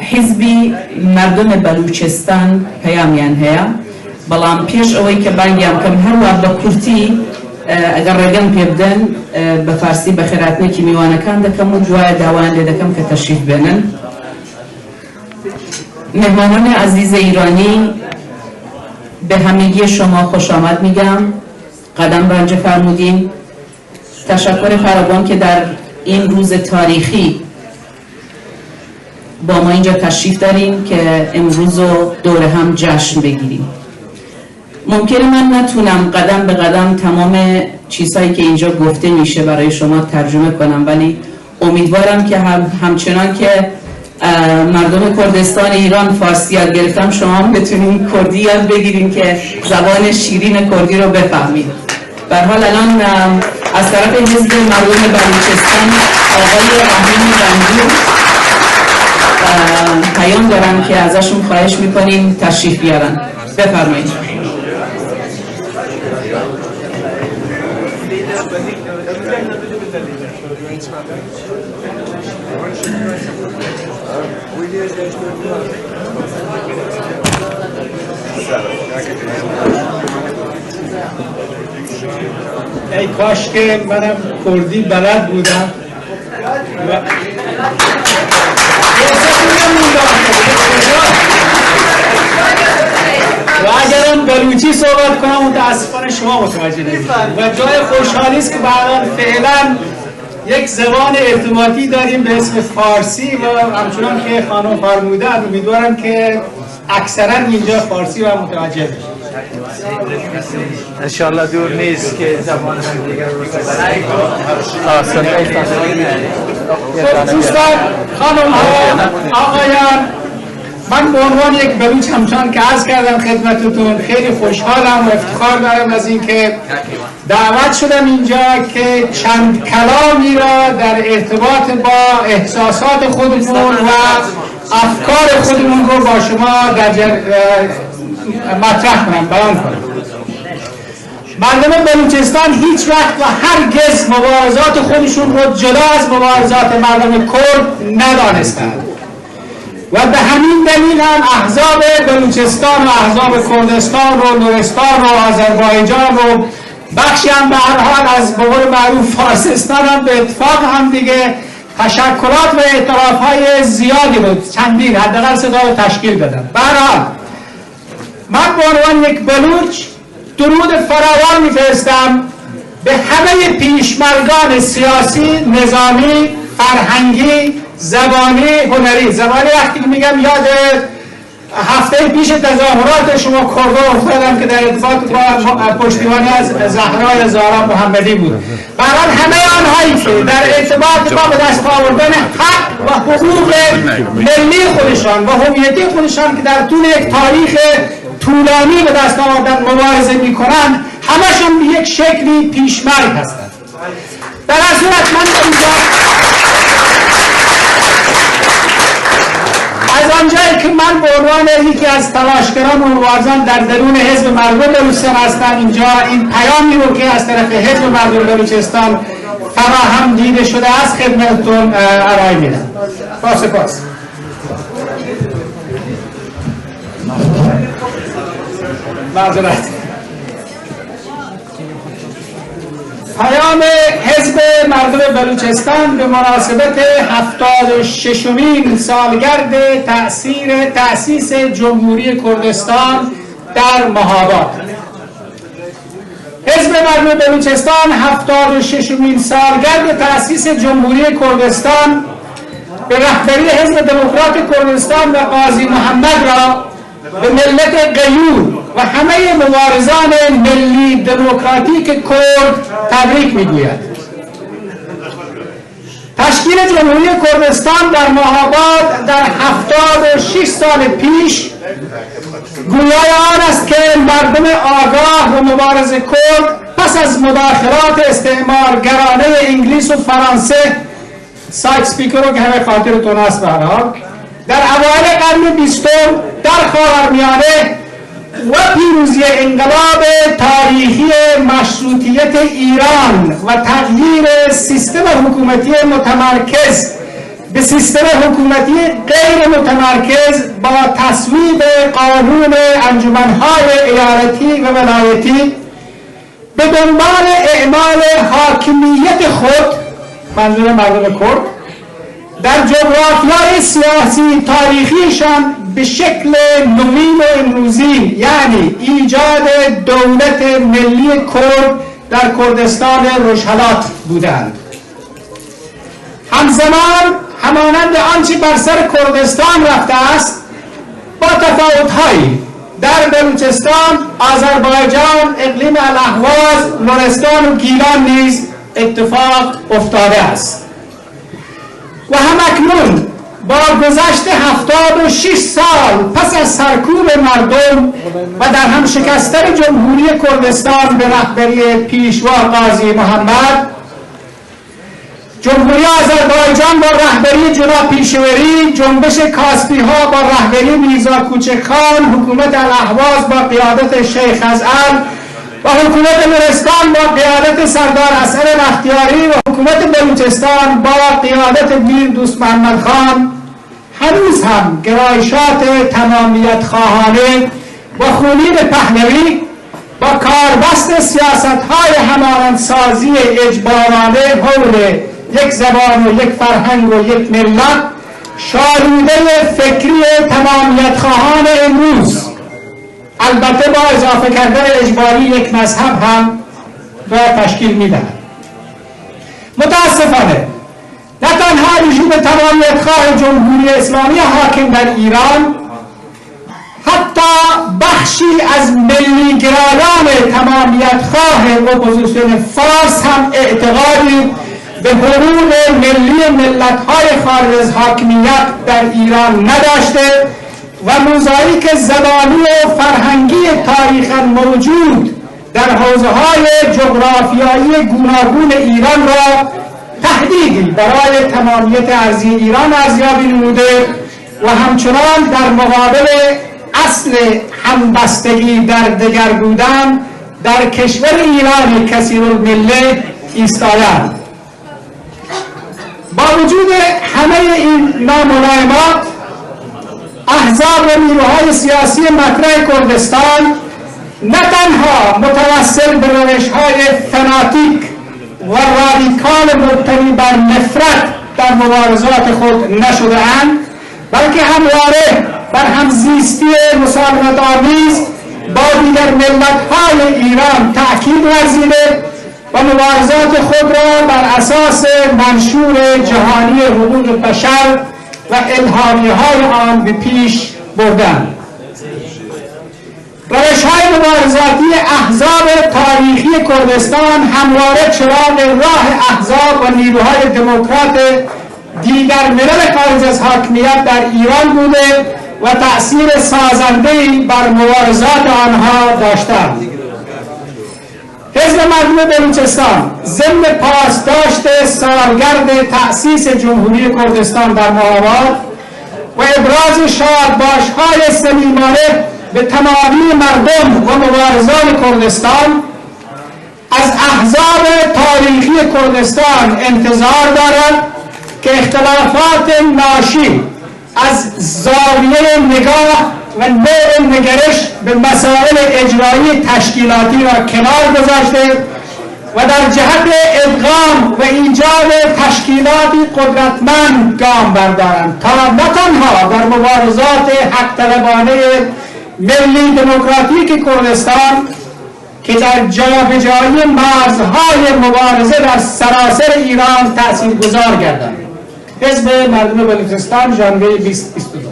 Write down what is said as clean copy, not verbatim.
حزبی مردم بلوچستان پیامیان هەیە بەڵام پێش ئەوەی کە بانگیان بکەم هەروە بە کورتی ئەگەر ڕێگەم پێ بدەن بە فارسی بە خێراتنێکی میوانەکان دەکەم و دوایە داوایان لێ دەکەم کە تەشریف بێنن. مهمانان عزیز ایرانی، به همگی شما خوش آمد میگم. قدم رنج فرمودین. تشکر فراوان که در این روز تاریخی با ما اینجا تشریف داریم که امروز رو دور هم جشن بگیریم. ممکنه من نتونم قدم به قدم تمام چیزهایی که اینجا گفته میشه برای شما ترجمه کنم، ولی امیدوارم که همچنان که مردم کردستان ایران فارسی یاد گرفتم شما هم بتونین کردی یاد بگیریم که زبان شیرین کردی رو بفهمید. به هر حال الان از طرف حزب مردم بلوچستان آقای رحیم رنگی پیام دارم که ازشون خواهش میکنیم تشریف بیارن. بفرمایید. ای کاش که منم کردی بلد بودم و اگرم بلوچی صحبت کنم متاسفانه شما متوجه نمیشید و جای خوشحالی است که فعلا یک زبان ارتباطی داریم به اسم فارسی و همچنان که خانم فرمودن امیدوارم که اکثرا اینجا فارسی و متوجه بشید. انشالله دور نیست که زبان هم دیگر رو دوستان، خانم ها، آقایان، من به عنوان یک بلوچ همچنان که عرض کردم خدمتتون خیلی خوشحالم و افتخار دارم از اینکه دعوت شدم اینجا که چند کلامی را در ارتباط با احساسات خودمون و افکار خودمون رو با شما در مطرح کنم، بیان کنم. مردم بلوچستان هیچ وقت و هرگز مبارزات خودشون رو جدا از مبارزات مردم کرد ندانستند و به همین دلیل هم احزاب بلوچستان و احزاب کردستان و لرستان و آذربایجان و بخشی هم به هر حال از به قول معروف فارسستان هم به اتفاق هم دیگه تشکلات و اعتراف‌های زیادی بود، چندین حداقل صدا رو تشکیل دادن. به هر حال من به عنوان یک بلوچ درود فراوان می‌فرستم به همه پیشمرگان سیاسی، نظامی، فرهنگی، زبانی، هنری. زبانی وقتی میگم یاد هفته پیش تظاهرات شما کردها افتادم که در ارتباط با پشتیبانی از زهرای زارا محمدی بود. برای همه آنهایی که در ارتباط با به دست آوردن حق و حقوق ملی خودشان و هویتی خودشان که در طول یک تاریخ طولانی به دست آوردن مبارزه میکنند، همشون به یک شکلی پیشمرگ هستند. در هر صورت من اینجا از آنجایی که من به عنوان یکی از تلاشگران و مبارزان در درون حزب مردم بلوچستان هستم، اینجا این پیامی رو که از طرف حزب مردم بلوچستان فراهم دیده شده است خدمتتون ارائه میدم. با سپاس. معذرت. پیام حزب مردم بلوچستان به مناسبت 76مین سالگرد تأسیس جمهوری کردستان در مهاباد. حزب مردم بلوچستان 76مین سالگرد تأسیس جمهوری کردستان به رهبری حزب دموکرات کردستان و قاضی محمد را به ملت غیور و همه مبارزان ملی دموکراتیک کرد تبریک میگوید. تشکیل جمهوری کردستان در مهاباد در 76 سال پیش گویای آن است که مردم آگاه و مبارز کرد پس از مداخلات استعمارگرانه انگلیس و فرانسه، سایت سپیکر رو که همه خاطرتون هست برها، در اوایل قرن 20 در خاورمیانه و پیروزی انقلاب تاریخی مشروطیت ایران و تغییر سیستم حکومتی متمرکز به سیستم حکومتی غیر متمرکز با تصویب قانون انجمنهای ایالتی و ولایتی به دنبال اعمال حاکمیت خود، منظور مردم کرد، در جغرافیای سیاسی تاریخیشان به شکل نوین و امروزی، یعنی ایجاد دولت ملی کرد در کردستان روشهلات بودند. همزمان همانند آنچه بر سر کردستان رفته است، با تفاوت‌هایی در بلوچستان، آذربایجان، اقلیم الاهواز، لرستان و گیلان نیز اتفاق افتاده است و همکنون با گذشت 76 سال پس از سرکوب مردم و در هم شکستن جمهوری کردستان به رهبری پیشوا قاضی محمد، جمهوری آذربایجان با رهبری جناب پیشوری، جنبش کاسپی ها با رهبری میرزا کوچکخان، حکومت الاهواز با قیادت شیخ ازعل و حکومت لرستان با قیادت سردار حسن بختیاری و حکومت بلوچستان با قیادت میر دوست محمد خان هنوز هم گرایشات تمامیت خواهانه و خونین پهلوی با کاربست سیاست های همانندسازی اجبارانه حول یک زبان و یک فرهنگ و یک ملت شالوده فکری تمامیت خواهان امروز، البته با اضافه کردن اجباری یک مذهب هم را تشکیل میدهد. متاسفانه نه تنها رژیم تمامیت خواه جمهوری اسلامی حاکم در ایران، حتی بخشی از ملی گرایان تمامیت خواه اپوزیسیون فارس هم اعتقادی به حقوق ملی ملت‌های خارج از حاکمیت در ایران نداشته و موزاییک زبانی و فرهنگی تاریخاً موجود در حوزه‌های جغرافیایی گوناگون ایران را تهدیدی برای تمامیت ارضی ایران ارزیابی نموده و همچنان در مقابل اصل همبستگی در دگر بودن در کشور ایران کثیرالمله ایستادند. با وجود همه این ناملایمات، احزاب و نیروهای سیاسی مطرح کردستان نه تنها متوسل به روش‌های فناتیک و رادیکال مبتنی بر نفرت در مبارزات خود نشده‌اند، بلکه همواره بر همزیستی مسالمت آمیز با دیگر ملت‌های ایران تأکید ورزیده و مبارزات خود را بر اساس منشور جهانی حقوق بشر و الهامیه‌های آن به پیش بردند. روش‌های مبارزاتی احزاب تاریخی کردستان همواره چراغ راه احزاب و نیروهای دموکرات دیگر ملل خارج از حاکمیت در ایران بوده و تأثیر سازنده‌ای بر مبارزات آنها داشتند. حزب مردم بلوچستان ضمن پاسداشت سالگرد تأسیس جمهوری کردستان در ماه و ابراز شادباش‌های صمیمانه به تمامی مردم و مبارزان کردستان از احزاب تاریخی کردستان انتظار دارد که اختلافات ناشی از زاویه نگاه و نوع نگرش به مسائل اجرایی تشکیلاتی را کنار گذاشته و در جهت ادغام و ایجاد تشکیلاتی قدرتمند گام بردارند تا نه تنها در مبارزات حق طلبانه ملی دموکراتیک کردستان که در جابجایی مرزهای مبارزه در سراسر ایران تأثیرگذار گردند. حزب مردم بلوچستان ژانویه 2022